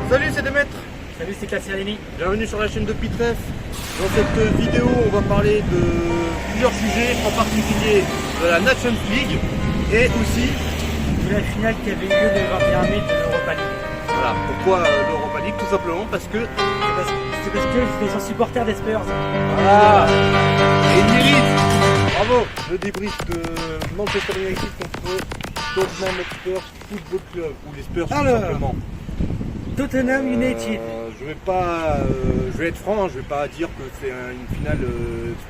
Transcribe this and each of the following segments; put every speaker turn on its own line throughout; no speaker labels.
Salut, c'est Demettre.
Salut, c'est Cassialini.
Bienvenue sur la chaîne de Pitref. Dans cette vidéo, on va parler de plusieurs sujets, en particulier de la Nations League et aussi
de la finale qui avait eu lieu le 21 mai de l'Europa League.
Voilà, pourquoi l'Europa League? Tout simplement parce que
C'est parce que j'étais un supporter des Spurs.
voilà, et il mérite. Bravo. Le débrief de Manchester United contre Tottenham Hotspur Football Club, ou les Spurs
Alors,
tout simplement.
Tottenham United.
Je vais être franc, je vais pas dire que c'est une finale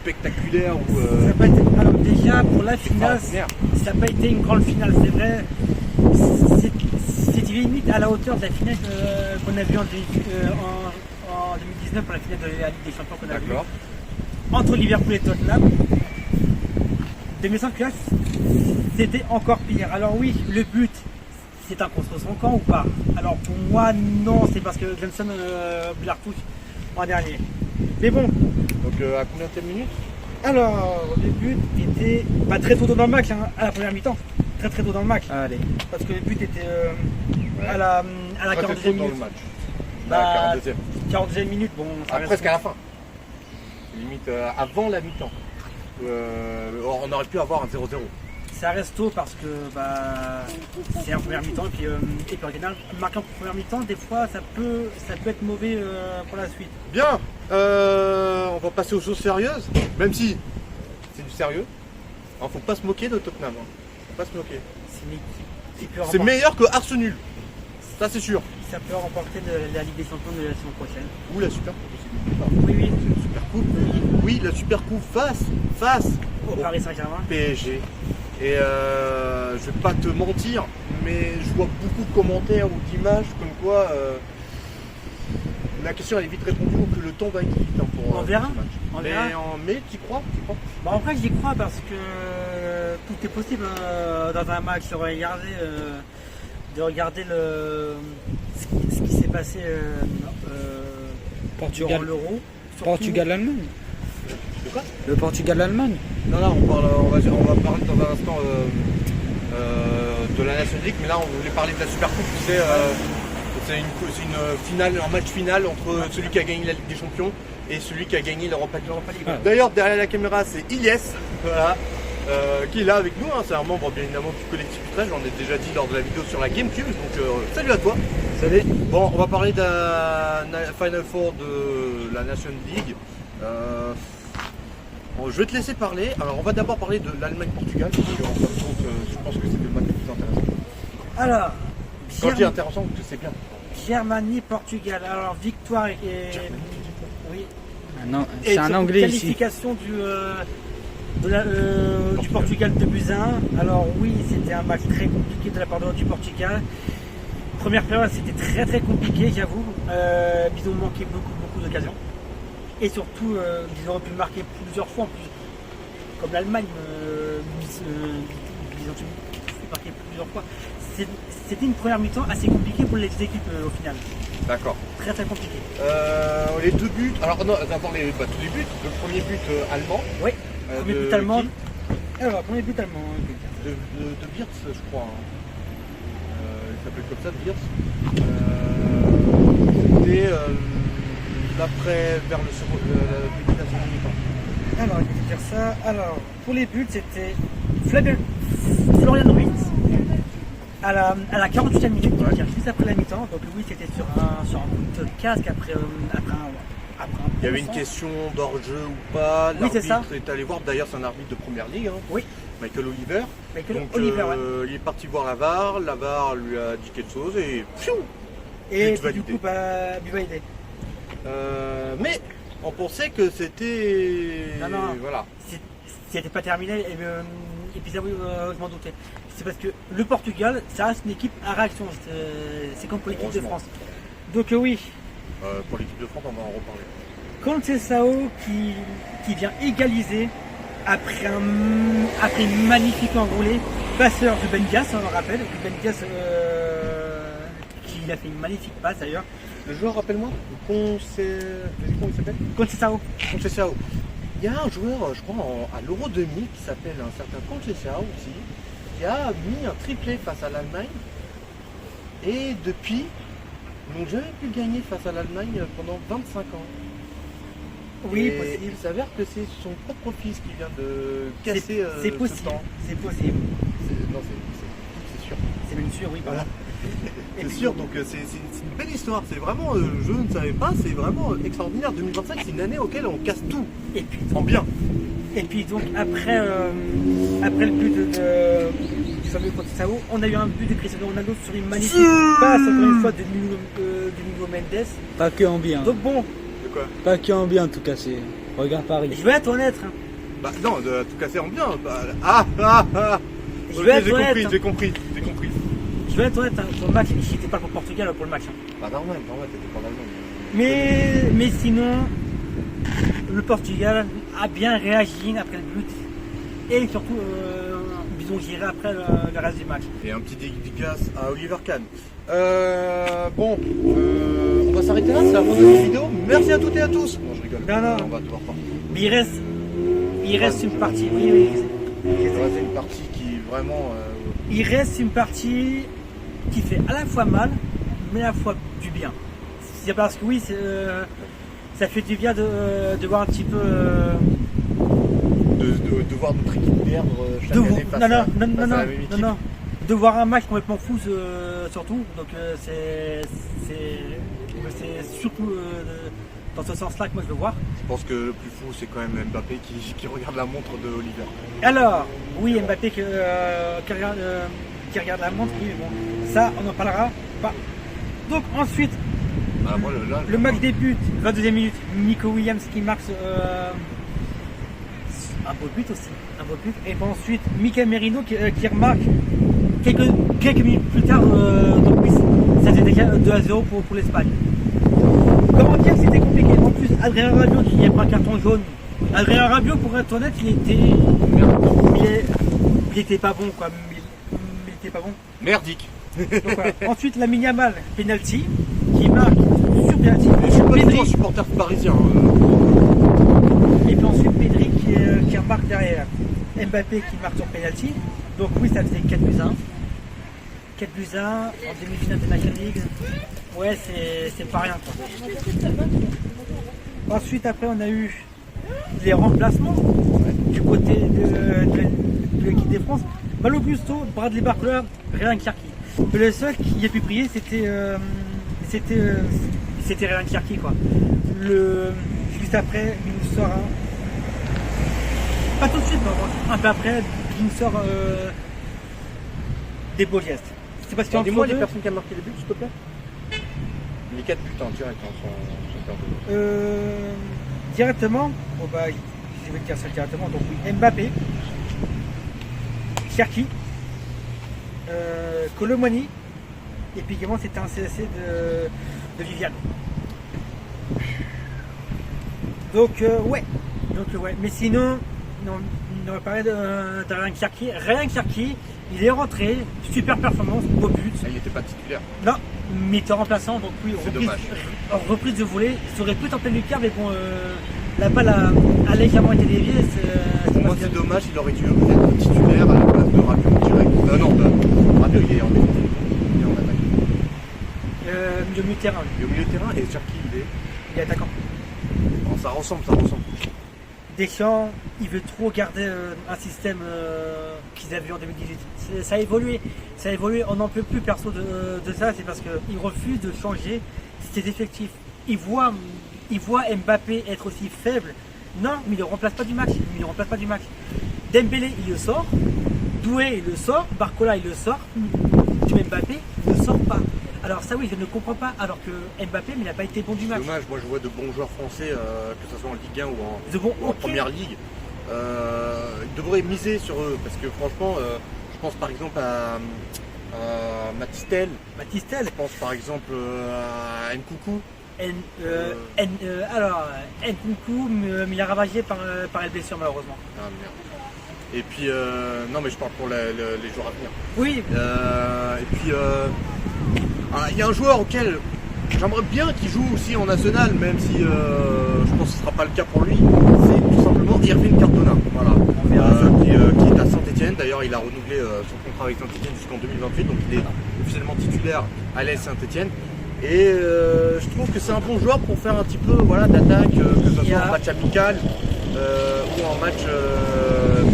spectaculaire ou
Ça a pas été... Alors déjà pour la finale,
extraordinaire.
ça n'a pas été une grande finale, c'est vrai. C'était limite à la hauteur de la finale qu'on a vue en 2019 pour la finale de la Ligue des Champions qu'on a vue
D'accord.
entre Liverpool et Tottenham. Mais il me semble que là, c'était encore pire. Alors oui, le but, c'est un contre son camp ou pas? Alors pour moi, non, c'est parce que Johnson la retouche en dernier. Mais bon,
Donc à combien de minutes?
alors le but était pas très tôt dans le match, hein, à la première mi-temps. Très tôt dans le match.
Allez.
Parce que le but était à la
Très
42e
tôt dans le
minute.
match.
Bah,
La 42e.
42e minute, bon, ça reste-
Presque à la fin. Limite avant la mi-temps. On aurait pu avoir un 0-0.
Ça reste tôt parce que bah, c'est en première mi-temps et puis en général, marquer en première mi-temps, des fois ça peut être mauvais pour la suite.
Bien, on va passer aux choses sérieuses, même si c'est du sérieux. Alors, faut pas se moquer de Tottenham. Faut pas se moquer.
C'est une équipe qui peut
C'est
remporter,
meilleur que Arsenal. Ça c'est sûr.
ça peut remporter la Ligue des Champions de la saison prochaine.
Ou la Super Coupe aussi.
Oui, oui,
C'est une Super Coupe. Oui, la Super Coupe face
au Paris Saint-Germain.
PSG. Et je vais pas te mentir, mais je vois beaucoup de commentaires ou d'images comme quoi la question elle est vite répondue ou que le temps va être vite hein, pour
On verra.
ce match.
On
Mais,
verra.
mais tu crois?
Bon, après, j'y crois parce que tout est possible dans un match. De regarder ce qui s'est passé
Portugal.
durant l'Euro. Surtout-
Portugal-Allemagne.
De quoi?
Le Portugal-Allemagne.
Non, on va parler dans un instant de la National League, mais là on voulait parler de la Super Coupe. Tu sais, c'est une finale, un match final entre celui qui a gagné la Ligue des Champions et celui qui a gagné l'Europa League.
Ah.
D'ailleurs, derrière la caméra, c'est Ilyes, voilà, qui est là avec nous. Hein, c'est un membre bien évidemment du collectif Utrecht. J'en ai déjà dit lors de la vidéo sur la GameCube. Donc salut à toi.
Salut.
Bon, on va parler de la Final Four de la National League. Bon, je vais te laisser parler. Alors, on va d'abord parler de l'Allemagne-Portugal, parce qu'en fin de compte, je pense que c'était le match le plus intéressant.
Alors,
Quand je dis intéressant, c'est bien.
Germanie-Portugal. Alors, victoire et. Oui.
Ah non,
Et
c'est un
surtout
anglais ici.
qualification du Portugal de buts à 1. Alors, oui, c'était un match très compliqué de la part du Portugal. Première période, c'était très compliqué, j'avoue. Ils ont manqué beaucoup d'occasions. Et surtout, ils auraient pu marquer plusieurs fois en plus. Comme l'Allemagne, ils ont pu marquer plusieurs fois. C'était une première mi-temps assez compliquée pour les équipes au final.
D'accord.
Très compliqué.
Les deux buts. Alors, non, d'abord tous les buts. Le premier but allemand.
Oui, premier
de
but allemand.
qui?
Alors, premier but allemand.
De Wirtz, je crois. Hein. Il s'appelle comme ça, Wirtz. C'était l'après, vers le début de la seconde mi-temps.
Alors, il faut dire ça. Alors, pour les buts, c'était Florian Wirtz à la 48e minute,
Ouais.
juste après la mi-temps. Donc, oui, c'était sur un coup de casque après un
Il y avait une
bon
question d'hors-jeu ou pas.
Oui, c'est ça.
L'arbitre est allé voir. D'ailleurs, c'est un arbitre de première ligue. Hein.
Oui.
Michael Oliver.
Michael
Donc,
Oliver, ouais.
il est parti voir la VAR lui a dit quelque chose et pfiou,
Et
but
du
validé.
coup, but validé.
Mais on pensait que c'était.
Non.
Voilà.
C'était pas terminé et puis ça, oui, je m'en doutais. C'est parce que le Portugal, ça reste une équipe à réaction. C'est comme pour l'équipe de
Heureusement.
France. Donc, oui.
Pour l'équipe de France, on va en reparler.
Conceição qui vient égaliser après une magnifique enroulée. Passeur de Ben Dias, on le rappelle. Ben Dias qui a fait une magnifique passe d'ailleurs.
Le joueur, rappelle-moi, comment il s'appelle?
Conceição.
Il y a un joueur, je crois, à l'Euro 2000 qui s'appelle un certain Conceição aussi, qui a mis un triplé face à l'Allemagne. Et depuis, Ils n'ont jamais pu gagner face à l'Allemagne pendant 25 ans.
Oui,
Et
possible.
il s'avère que c'est son propre fils qui vient de casser
C'est
ce
possible.
temps.
C'est possible.
Non, c'est sûr.
C'est même sûr, oui,
Voilà.
pardon. Et
C'est
puis-
sûr, donc c'est une belle histoire. C'est vraiment, je ne savais pas, c'est vraiment extraordinaire. 2025, c'est une année auquel on casse tout,
Et puis,
en bien.
et puis donc après le but du fameux contre Sao, on a eu un but de Cristiano Ronaldo sur une magnifique passe encore une fois de Nuno Mendes.
Pas que en bien.
Donc bon,
De quoi?
Pas que en bien, tout casser. Regarde Paris.
je vais être honnête. Hein.
Bah non, de tout casser en bien. Bah, ah.
Je
Ok,
vais être
j'ai
honnête.
compris,
Hein.
j'ai compris.
Je vais être honnête. Hein. Pour le match, j'étais pas pour Portugal pour le match. Hein.
Bah normal, t'étais pas l'Allemagne.
Mais sinon, le Portugal a bien réagi après le but. Et surtout, ils ont géré après le reste du match.
Et un petit dédicace à Oliver Kahn. Bon, on va s'arrêter là, c'est la fin de cette vidéo. Merci à toutes et à tous. Non, je rigole.
Non.
On va devoir partir.
Mais il reste une partie. Oui.
Il reste une partie qui vraiment.
Il reste une partie qui fait à la fois mal, mais à la fois du bien. C'est parce que oui, ça fait du bien de voir un petit peu.
De voir notre équipe perdre chaque année face à la même équipe.
Non. De voir un match complètement fou, surtout. Donc c'est surtout dans ce sens-là que moi je veux voir.
Je pense que le plus fou, c'est quand même Mbappé qui regarde la montre de Oliver.
Alors, oui, Mbappé qui regarde la montre, oui, mais bon, ça on en parlera pas. Donc ensuite,
Ah, moi, là,
le match débute, 22e minute, Nico Williams qui marque un beau but aussi. Un beau but. Et puis ensuite, Mikel Merino qui remarque quelques minutes plus tard, donc oui, ça faisait déjà 2-0 pour l'Espagne. Comment dire que c'était compliqué. En plus, Adrien Rabiot qui a pris un carton jaune. Adrien Rabiot, pour être honnête, il était pas bon, quoi. Il était pas bon.
merdique.
Donc, voilà. Ensuite, Lamine Yamal, penalty, qui marque sur penalty.
Je suis pas du tout
Pedri,
un supporter parisien.
et puis ensuite Pedri qui remarque derrière. Mbappé qui marque sur penalty. Donc oui, ça faisait 4 buts 1. 4 buts 1 en demi-finale de National League. Ouais, c'est pas rien, quoi. Ensuite, après, on a eu les remplacements du côté de l'équipe de France. Malo Gusto, Bradley Barcola, Ryan Cherki. Le seul qui a pu prier, c'était Ryan Cherki, quoi. Juste après, il nous sort pas tout de suite, mais un peu après, il nous sort des beaux gestes. C'est parce qu'il y a
Dis-moi
entre
les
deux,
personnes qui ont marqué les buts, s'il te plaît. Les 4 buts en direct sont perdus.
directement, bon bah, je vais te dire ça directement, donc oui, Mbappé, Cherki, Colomani, et puis également c'était un CSC de Viviane. Donc ouais, mais sinon, on va parler de Ryan Cherki. Ryan Cherki, il est rentré, super performance, beau but.
Ah, il n'était pas titulaire.
Non, mais t'es remplaçant, donc oui,
C'est dommage.
reprise de volée, ça aurait pu tenter Lucas, mais bon, la balle a légèrement été déviée.
Pour moi, c'est dommage, il aurait dû être titulaire à la place de Rabiot direct. Rabiot, il est en défense. Il est en attaque.
Milieu de terrain,
Il est au milieu de terrain et Cherki,
il est attaquant.
bon, ça ressemble.
Deschamps, il veut trop garder un système qu'ils avaient en 2018. Ça a évolué, on n'en peut plus perso de ça, c'est parce qu'il refuse de changer ses effectifs. Il voit Mbappé être aussi faible. Non, mais il ne le remplace pas du match. Dembélé, il le sort. Doué, il le sort. Barcola, il le sort. Tu mets Mbappé, il ne le sort pas. Alors ça oui, je ne comprends pas. Alors que Mbappé, mais il n'a pas été bon du match.
Dommage, moi je vois de bons joueurs français, que ce soit en Ligue 1 ou en
Ok.
Première Ligue. Ils devraient miser sur eux parce que franchement, je pense par exemple à Matistel,
Matistel,
je pense par exemple à Nkoukou.
Nkunku, mais il a ravagé par les blessures malheureusement.
Ah merde. Et puis, non mais je parle pour les joueurs à venir.
Oui,
Il y a un joueur auquel j'aimerais bien qu'il joue aussi en national, même si je pense que ce ne sera pas le cas pour lui. C'est tout simplement Irving Cardona, voilà. Qui est à Saint-Etienne. D'ailleurs, il a renouvelé son contrat avec Saint-Etienne jusqu'en 2028, donc il est officiellement titulaire à l'AS Saint-Etienne. Et je trouve que c'est un bon joueur pour faire un petit peu voilà, d'attaque, que ce soit en match amical ou en match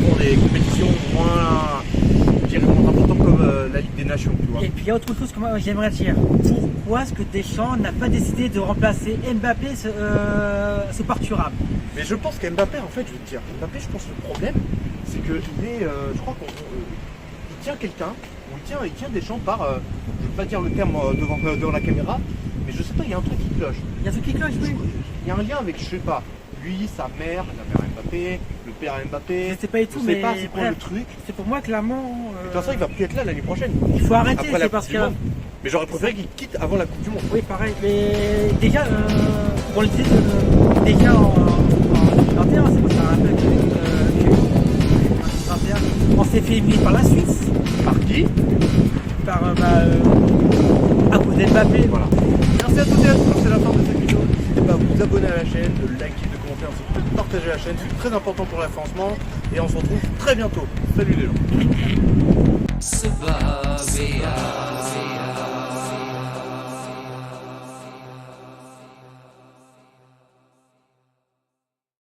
pour des compétitions moins importantes comme la Ligue des Nations. Tu vois.
Et puis il y a autre chose que moi j'aimerais dire. Pourquoi est-ce que Deschamps n'a pas décidé de remplacer Mbappé ce par Thuram?
Mais je pense qu'Mbappé, en fait, je vais te dire, Mbappé, je pense que le problème, c'est qu'il est, je crois qu'il tient quelqu'un, ou il tient Deschamps par, je ne veux pas dire le terme devant la caméra, mais je sais pas, il y a un truc qui cloche.
Il y a ce qui cloche, oui.
Il y a un lien avec, je sais pas, lui, sa mère, la mère Mbappé, le père Mbappé.
Je sais pas et tout,
je sais
mais
pas c'est quoi le truc.
C'est pour moi clairement.
De toute façon, il va plus être là l'année prochaine.
Il faut arrêter,
Après la
c'est parce
Coupe
que.
du Monde. Mais j'aurais préféré qu'il quitte avant la Coupe du Monde.
Oui, pareil. Mais déjà, on le disait déjà en 2021, c'est pour ça un peu on s'est fait éliminer par la Suisse.
Par qui?
Par à cause d'Mbappé.
Voilà. Merci à toutes et à tous, c'est la fin de cette vidéo. N'hésitez pas à vous abonner à la chaîne, de liker, de commenter, ainsi que de partager la chaîne, c'est très important pour le référencement. Et on se retrouve très bientôt. Salut les gens.